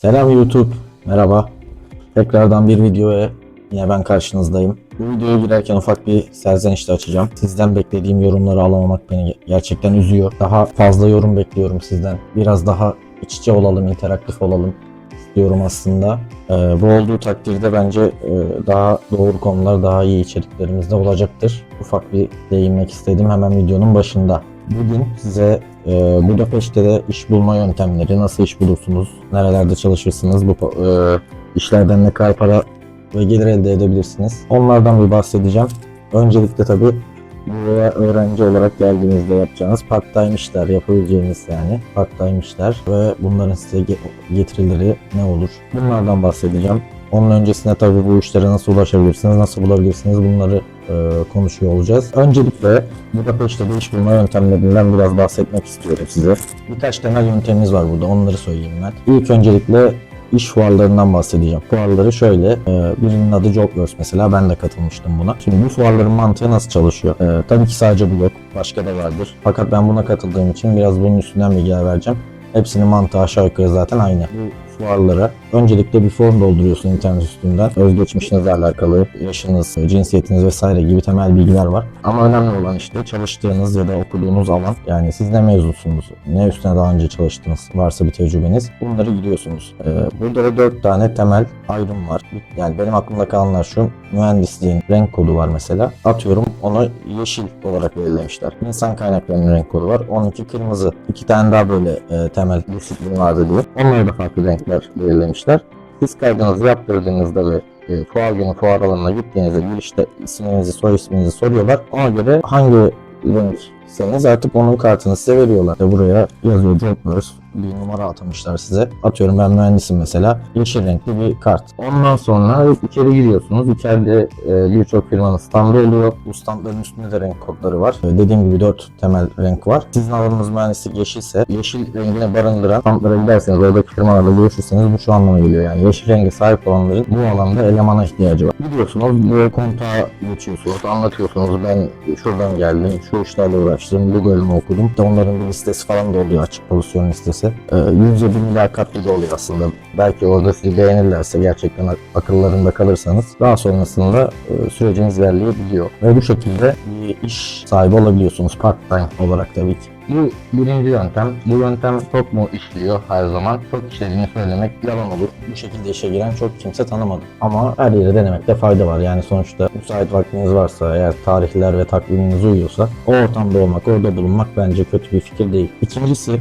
Selam YouTube, merhaba. Tekrardan bir videoya yine ben karşınızdayım. Bu videoya girerken ufak bir serzeniş de açacağım. Sizden beklediğim yorumları alamamak beni gerçekten üzüyor. Daha fazla yorum bekliyorum sizden. Biraz daha iç içe olalım, interaktif olalım istiyorum aslında. Bu olduğu takdirde bence daha doğru konular, daha iyi içeriklerimiz de olacaktır. Ufak bir değinmek istedim hemen videonun başında. Bugün size Budapeşte de iş bulma yöntemleri, nasıl iş bulursunuz, nerelerde çalışırsınız, bu işlerden ne kadar para ve gelir elde edebilirsiniz. Onlardan bir bahsedeceğim. Öncelikle tabii buraya öğrenci olarak geldiğinizde yapacağınız part-time işler, yapabileceğiniz yani part-time işler ve bunların size getirileri ne olur? Bunlardan bahsedeceğim. Onun öncesinde tabii bu işlere nasıl ulaşabilirsiniz, nasıl bulabilirsiniz bunları konuşuyor olacağız. Öncelikle Budapeşte'de iş bulma yöntemlerinden biraz bahsetmek istiyorum size. Birkaç temel yöntemimiz var burada, onları söyleyeyim ben. İlk öncelikle iş fuarlarından bahsedeceğim. Fuarları şöyle, birinin adı Jobverse mesela, ben de katılmıştım buna. Şimdi bu fuarların mantığı nasıl çalışıyor? Tabii ki sadece bu yok, başka da vardır. Fakat ben buna katıldığım için biraz bunun üstünden bilgiler vereceğim. Hepsinin mantığı aşağı yukarı zaten aynı. Bu fuarlara öncelikle bir form dolduruyorsun internet üstünden. Özgeçmişinizle alakalı, yaşınız, cinsiyetiniz vesaire gibi temel bilgiler var. Ama önemli olan işte çalıştığınız ya da okuduğunuz alan. Yani siz ne mezunsunuz, ne üstüne daha önce çalıştınız, varsa bir tecrübeniz. Bunları giriyorsunuz. Burada da 4 tane temel ayrım var. Yani benim aklımda kalanlar şu: mühendisliğin renk kodu var mesela. Atıyorum onu yeşil olarak belirlemişler. İnsan kaynaklarının renk kodu var. 12 kırmızı. 2 tane daha böyle temel disiplin vardı diye. Onları da farklı renkler belirlemişler. Siz kaydınızı yaptırdığınızda ve fuar günü fuar alanına gittiğinizde girişte isminizi, soy isminizi soruyorlar. Ona göre hangi renkseniz artık onun kartını size veriyorlar. Buraya yazıyor Jobverse, bir numara atamışlar size. Atıyorum ben mühendisim mesela. Yeşil renkli bir kart. Ondan sonra içeri giriyorsunuz. İçeride birçok firmanın standı oluyor. Bu standların üstünde de renk kodları var. Dediğim gibi 4 temel renk var. Sizin alanınız mühendislik yeşilse, yeşil rengine barındıran standlara giderseniz, oradaki firmalarla görüşürseniz bu şu anlama geliyor. Yani yeşil renge sahip olanların bu alanda elemana ihtiyacı var. Gidiyorsunuz, bu kontağa geçiyorsunuz, anlatıyorsunuz. Ben şuradan geldim, şu işlerle uğraştım, bu bölümü okudum. Onların bir listesi falan da oluyor, açık pozisyon listesi. Yüzde bir mülakatlı da oluyor aslında. Belki orada sizi beğenirlerse, gerçekten akıllarında kalırsanız daha sonrasında süreciniz ilerleyebiliyor. Ve bu şekilde bir iş sahibi olabiliyorsunuz part-time olarak tabii ki. Bu birinci yöntem. Bu yöntem çok mu işliyor her zaman? Çok işlediğini söylemek yalan olur. Bu şekilde işe giren çok kimse tanımadım. Ama her yeri denemekte fayda var. Yani sonuçta müsait vaktiniz varsa, eğer tarihler ve takviminiz uyuyorsa o ortamda olmak, orada bulunmak bence kötü bir fikir değil. İkincisi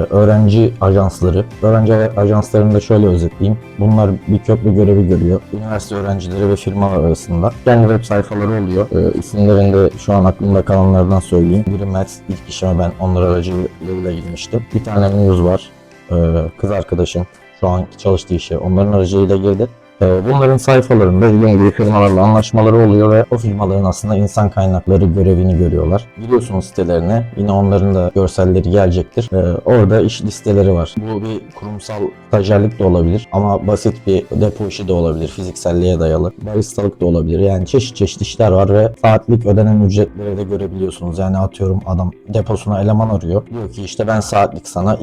öğrenci ajansları. Öğrenci ajanslarını da şöyle özetleyeyim. Bunlar bir köprü görevi görüyor. Üniversite öğrencileri ve firmalar arasında. Kendi web sayfaları oluyor. İsimlerini de şu an aklımda kalanlardan söyleyeyim. Biri Mets, ilk işime ben onlar aracılığıyla girmiştim. Bir tane Muse var. Kız arkadaşım şu anki çalıştığı işe onların aracılığıyla girdi. Bunların sayfalarında ilgili firmalarla anlaşmaları oluyor ve o firmaların aslında insan kaynakları görevini görüyorlar. Giriyorsunuz sitelerine, yine onların da görselleri gelecektir. Orada iş listeleri var. Bu bir kurumsal stajyerlik de olabilir ama basit bir depo işi de olabilir, fizikselliğe dayalı. Baristalık da olabilir. Yani çeşit çeşit işler var ve saatlik ödenen ücretleri de görebiliyorsunuz. Yani atıyorum adam deposuna eleman arıyor. Diyor ki işte ben saatlik sana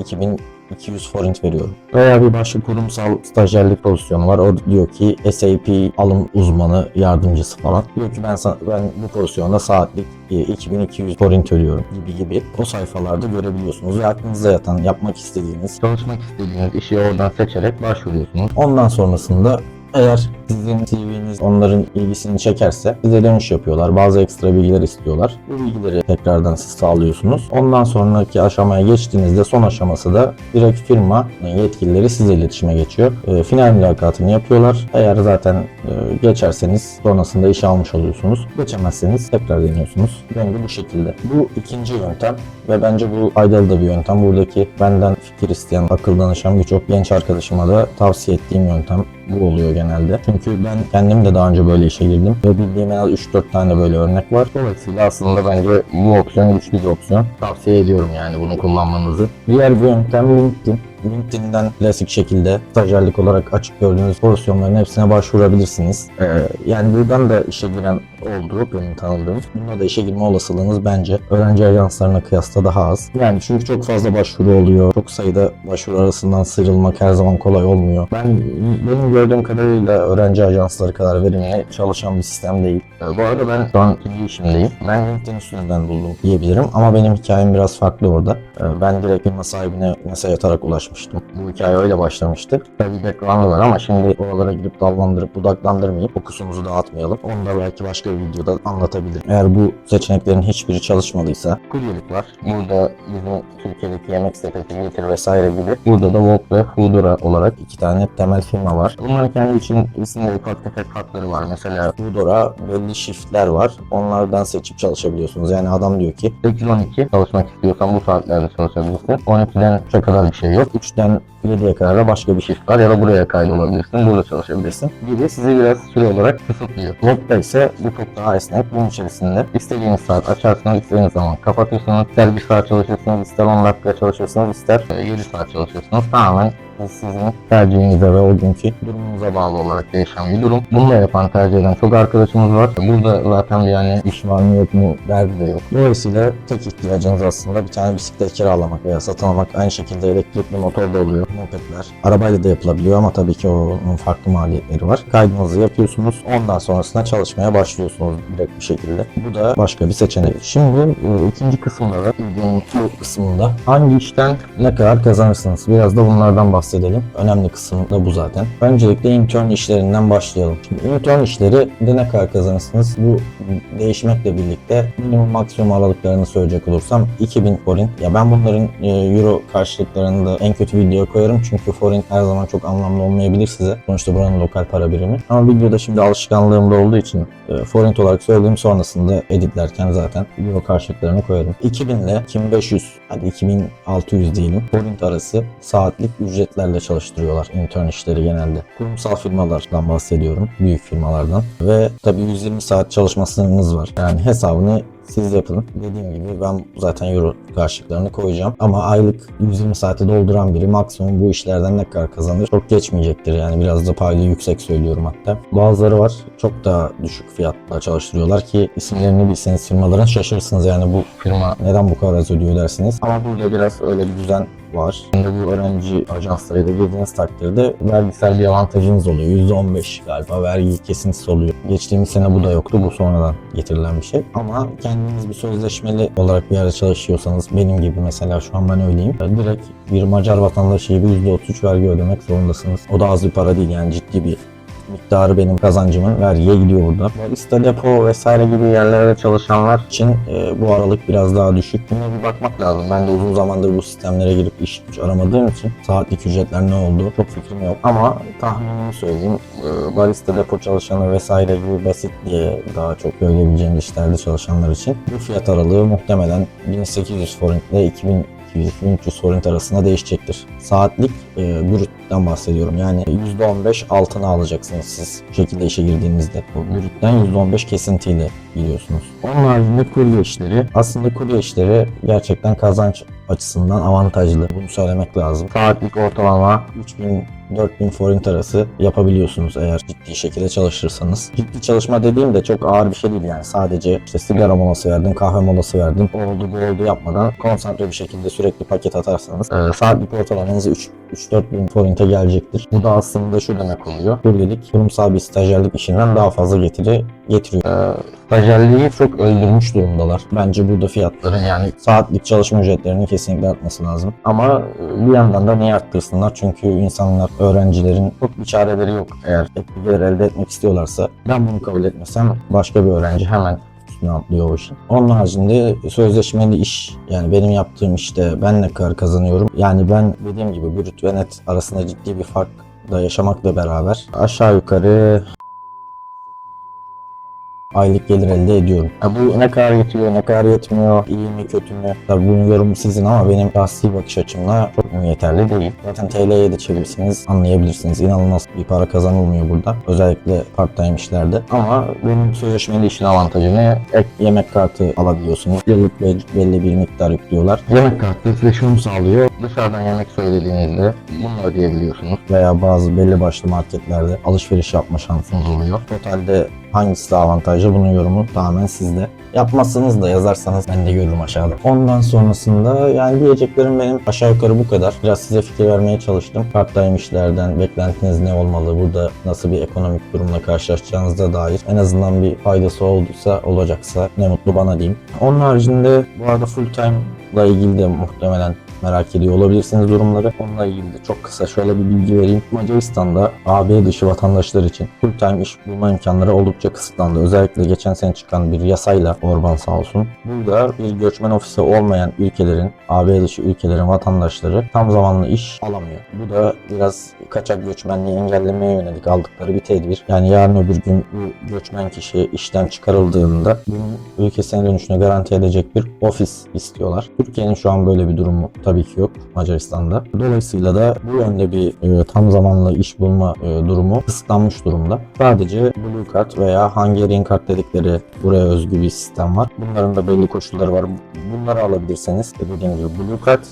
200 forint veriyorum. Veya bir başka kurumsal stajyerlik pozisyonu var. O diyor ki SAP alım uzmanı yardımcısı falan. Diyor ki ben bu pozisyonda saatlik 2200 forint ödüyorum gibi. O sayfalarda görebiliyorsunuz ve aklınızda yatan, yapmak istediğiniz, çalışmak istediğiniz işi oradan seçerek başvuruyorsunuz. Ondan sonrasında eğer sizin CV'niz onların ilgisini çekerse size dönüş yapıyorlar. Bazı ekstra bilgiler istiyorlar. Bu bilgileri tekrardan siz sağlıyorsunuz. Ondan sonraki aşamaya geçtiğinizde, son aşaması da direkt firma yetkilileri sizle iletişime geçiyor. Final mülakatını yapıyorlar. Eğer zaten geçerseniz sonrasında işe almış oluyorsunuz. Geçemezseniz tekrar deniyorsunuz. Döngü bu şekilde. Bu ikinci yöntem ve bence bu faydalı da bir yöntem. Buradaki benden fikir isteyen, akıl danışan birçok genç arkadaşıma da tavsiye ettiğim yöntem bu oluyor genelde. Çünkü ben kendim de daha önce böyle işe girdim ve bildiğim en az 3-4 tane böyle örnek var. Dolayısıyla aslında bence bu opsiyon güçlü bir opsiyon. Tavsiye ediyorum yani bunu kullanmanızı. Diğer bir yöntem LinkedIn. LinkedIn'den klasik şekilde stajyerlik olarak açık gördüğünüz pozisyonların hepsine başvurabilirsiniz. Yani buradan da işe giren oldu benim tanıdığım. Bunda da işe girme olasılığınız bence öğrenci ajanslarına kıyasla daha az. Yani çünkü çok fazla başvuru oluyor. Çok sayıda başvuru arasından sıyrılmak her zaman kolay olmuyor. Benim gördüğüm kadarıyla öğrenci ajansları kadar verimli çalışan bir sistem değil. Bu arada ben şu an ikinci işimdeyim. Ben LinkedIn üstünden buldum diyebilirim ama benim hikayem biraz farklı orada. Ben direkt firma sahibine mesaj atarak ulaşmıştım. Bu hikaye öyle başlamıştı. Tabii background'ı var ama şimdi oralara girip dallandırıp budaklandırmayıp fokusumuzu dağıtmayalım. Onu da belki başka bir videoda anlatabilirim. Eğer bu seçeneklerin hiçbiri çalışmadıysa kuryelik var. Burada bizim Türkiye'deki yemek sepeti, Getir vesaire gibi. Burada da Volt ve Foodora olarak iki tane temel firma var. Bunların kendi içinde ufak tefek farkları var. Mesela Foodora belli shiftler var. Onlardan seçip çalışabiliyorsunuz. Yani adam diyor ki 8-12 çalışmak istiyorsan bu saatlerde çalışabilirsin. 12'den 3'e kadar bir şey yok. 3'ten 7'ye kadar da başka bir shift var ya da buraya kaydolabilirsin, burada çalışabilirsin gibi sizi biraz süre olarak kısıtlıyor. Volt'ta ise bu çok daha esnek. Bunun içerisinde istediğiniz saat açarsınız, istediğiniz zaman kapatıyorsunuz. İster 1 saat çalışırsınız, ister 10 dakika çalışırsınız, ister 7 saat çalışırsınız. Tamamen sizin tercihinize ve o günkü durumunuza bağlı olarak değişen bir durum. Bunu da yapan, tercih eden çok arkadaşımız var. Burada zaten yani iş var mı yok mu derdi de yok. Dolayısıyla tek ihtiyacınız aslında bir tane bisiklet kiralamak veya satın almak. Aynı şekilde elektrikli motor da oluyor. Mopedler. Arabayla da yapılabiliyor ama tabii ki onun farklı maliyetleri var. Kaydınızı yapıyorsunuz. Ondan sonrasında çalışmaya başlıyorsunuz direkt bir şekilde. Bu da başka bir seçenek. Şimdi ikinci kısımda da videonun bu kısmında hangi işten ne kadar kazanırsınız? Biraz da bunlardan bahsedelim. Önemli kısım da bu zaten. Öncelikle intern işlerinden başlayalım. Şimdi intern işleri de ne kadar kazanırsınız? Bu değişmekle birlikte minimum maksimum aralıklarını söyleyecek olursam 2000 forint. Ya ben bunların euro karşılıklarını da en kötü videoya koyarım çünkü forint her zaman çok anlamlı olmayabilir size. Sonuçta buranın lokal para birimi. Ama videoda şimdi alışkanlığımda olduğu için forint olarak söyleyeyim, sonrasında editlerken zaten euro karşılıklarını koyarım. 2000 ile 2500, hadi 2600 diyelim, forint arası saatlik ücretlerle çalıştırıyorlar intern işleri genelde. Kurumsal firmalardan bahsediyorum, büyük firmalardan ve tabii 120 saat çalışma sınırınız var. Yani hesabını siz yapın. Dediğim gibi ben zaten euro karşılıklarını koyacağım. Ama aylık 120 saati dolduran biri maksimum bu işlerden ne kadar kazanır? Çok geçmeyecektir yani, biraz da paylı yüksek söylüyorum hatta. Bazıları var çok daha düşük fiyatla çalıştırıyorlar ki isimlerini bilseniz firmaların şaşırırsınız, yani bu firma neden bu kadar az ödüyor dersiniz. Ama burada biraz öyle bir düzen var. Şimdi bu öğrenci ajanslarıyla girdiğiniz takdirde vergisel bir avantajınız oluyor. %15 galiba vergi kesintisi oluyor. Geçtiğimiz sene bu da yoktu. Bu sonradan getirilen bir şey. Ama kendiniz bir sözleşmeli olarak bir yerde çalışıyorsanız, benim gibi mesela şu an ben öyleyim, direkt bir Macar vatandaşı gibi %33 vergi ödemek zorundasınız. O da az bir para değil yani, ciddi bir miktarı benim kazancımın vergiye gidiyor burada. Barista, depo vesaire gibi yerlerde çalışanlar için bu aralık biraz daha düşük. Buna bir bakmak lazım. Ben de uzun zamandır bu sistemlere girip iş güç aramadığım için saatlik ücretler ne oldu çok fikrim yok. Ama tahminimi söyleyeyim. Barista, depo çalışanı vesaire gibi basit diye daha çok söyleyebileceğim işlerde çalışanlar için bu fiyat aralığı muhtemelen 1800 forint ile 2300 forint arasında değişecektir. Saatlik brütten bahsediyorum. Yani %15 altına alacaksınız siz bu şekilde işe girdiğinizde. Bu brütten %15 kesintiyle biliyorsunuz. Onun haricinde kurye işleri. Aslında kurye işleri gerçekten kazanç açısından avantajlı. Bunu söylemek lazım. Saatlik ortalama 3000-4000 forint arası yapabiliyorsunuz eğer ciddi şekilde çalışırsanız. Ciddi çalışma dediğim de çok ağır bir şey değil yani. Sadece işte sigara molası verdin, kahve molası verdin, oldu bu oldu yapmadan konsantre bir şekilde sürekli paket atarsanız saatlik ortalamanız 3-4 bin forinte gelecektir. Bu da aslında şu demek oluyor: kuryelik kurumsal bir stajyerlik işinden daha fazla getiriyor. Stajyerliği çok öldürmüş durumdalar. Bence burada fiyatların, yani saatlik çalışma ücretlerinin kesinlikle artması lazım. Ama bir yandan da niye arttırsınlar? Çünkü insanlar, öğrencilerin çok bir çareleri yok. Eğer ek bir gelir elde etmek istiyorlarsa, ben bunu kabul etmesem başka bir öğrenci hemen üstüne atlıyor o işin. Onun haricinde sözleşmeli iş, yani benim yaptığım işte ben ne kadar kazanıyorum? Yani ben dediğim gibi brüt ve net arasında ciddi bir fark da yaşamakla beraber aşağı yukarı aylık gelir elde ediyorum. Bu ne kadar yetiyor, ne kadar yetmiyor, iyi mi kötü mü? Tabii bunun yorumu sizin ama benim şahsi bakış açımla çok mu yeterli değil. Zaten TL'ye de çevirirseniz anlayabilirsiniz. İnanılmaz bir para kazanılmıyor burada. Özellikle part-time işlerde. Ama benim sözleşmeli işin avantajı ne? Ek yemek kartı alabiliyorsunuz. Yıllık belli bir miktar yüklüyorlar. Yemek kartı size şunu sağlıyor: dışarıdan yemek söylediğinizde bunu ödeyebiliyorsunuz. Veya bazı belli başlı marketlerde alışveriş yapma şansınız oluyor. Totalde hangisi daha avantajlı, bunun yorumu tamamen sizde. Yapmazsanız da yazarsanız ben de görürüm aşağıda. Ondan sonrasında yani diyeceklerim benim aşağı yukarı bu kadar. Biraz size fikir vermeye çalıştım. Part-time işlerden beklentiniz ne olmalı? Burada nasıl bir ekonomik durumla karşılaşacağınıza dair en azından bir faydası olduysa, olacaksa ne mutlu bana diyeyim. Onun haricinde bu arada full time ile ilgili de muhtemelen merak ediyor olabilirsiniz durumları. Onunla ilgili de çok kısa şöyle bir bilgi vereyim. Macaristan'da AB dışı vatandaşlar için full time iş bulma imkanları oldukça kısıtlandı. Özellikle geçen sene çıkan bir yasayla Orban sağ olsun. Burada bir göçmen ofisi olmayan ülkelerin, AB dışı ülkelerin vatandaşları tam zamanlı iş alamıyor. Bu da biraz kaçak göçmenliği engellemeye yönelik aldıkları bir tedbir. Yani yarın öbür gün bu göçmen kişi işten çıkarıldığında bunun ülkesine dönüşünü garanti edecek bir ofis istiyorlar. Türkiye'nin şu an böyle bir durumu tabii ki yok Macaristan'da. Dolayısıyla da bu yönde bir tam zamanlı iş bulma durumu kısıtlanmış durumda. Sadece Blue Card veya Hungarian Card dedikleri buraya özgü bir sistem var. Bunların da belli koşulları var. Bunları alabilirseniz dediğim gibi Blue Card,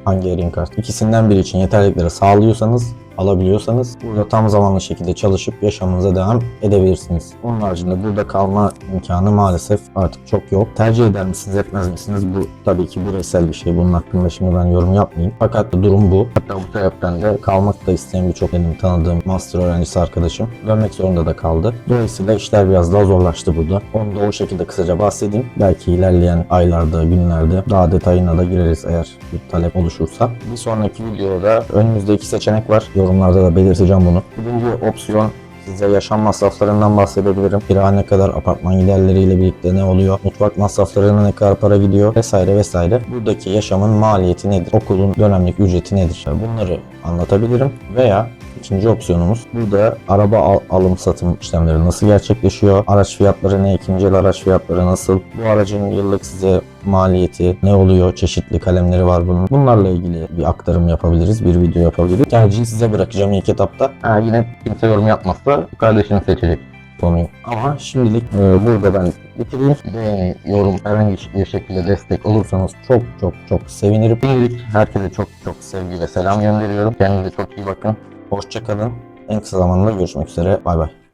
Hungarian Card ikisinden biri için yeterlilikleri sağlıyorsanız, alabiliyorsanız burada tam zamanlı şekilde çalışıp yaşamınıza devam edebilirsiniz. Onun haricinde burada kalma imkanı maalesef artık çok yok. Tercih eder misiniz, etmez misiniz? Bu tabii ki bireysel bir şey. Bunun hakkında şimdi ben yorum yapmayayım. Fakat durum bu. Hatta bu sebepten de kalmak da isteyen birçok benim tanıdığım master öğrencisi arkadaşım dönmek zorunda da kaldı. Dolayısıyla işler biraz daha zorlaştı burada. Onu da o şekilde kısaca bahsedeyim. Belki ilerleyen aylarda, günlerde daha detayına da gireriz eğer bir talep oluşursa. Bir sonraki videoda önümüzde iki seçenek var. Yorumlarda da belirteceğim bunu. Birinci opsiyon, size yaşam masraflarından bahsedebilirim. Kira ne kadar, apartman giderleriyle birlikte ne oluyor, mutfak masraflarına ne kadar para gidiyor vesaire vesaire. Buradaki yaşamın maliyeti nedir, okulun dönemlik ücreti nedir, bunları anlatabilirim. Veya İkinci opsiyonumuz, burada araba alım satım işlemleri nasıl gerçekleşiyor, araç fiyatları ne, ikinci el araç fiyatları nasıl, bu aracın yıllık size maliyeti ne oluyor, çeşitli kalemleri var bunun. Bunlarla ilgili bir aktarım yapabiliriz, bir video yapabiliriz. Tercihi size bırakacağım ilk etapta. Yine kimse yorum yapmazsa kardeşini seçecek konuyu. Ama şimdilik burada ben bitireyim. Beğeni, yorum, herhangi bir şekilde destek olursanız çok çok çok sevinirim. Şimdilik herkese çok çok sevgi ve selam gönderiyorum. Kendinize çok iyi bakın. Hoşça kalın. En kısa zamanda görüşmek üzere. Bay bay.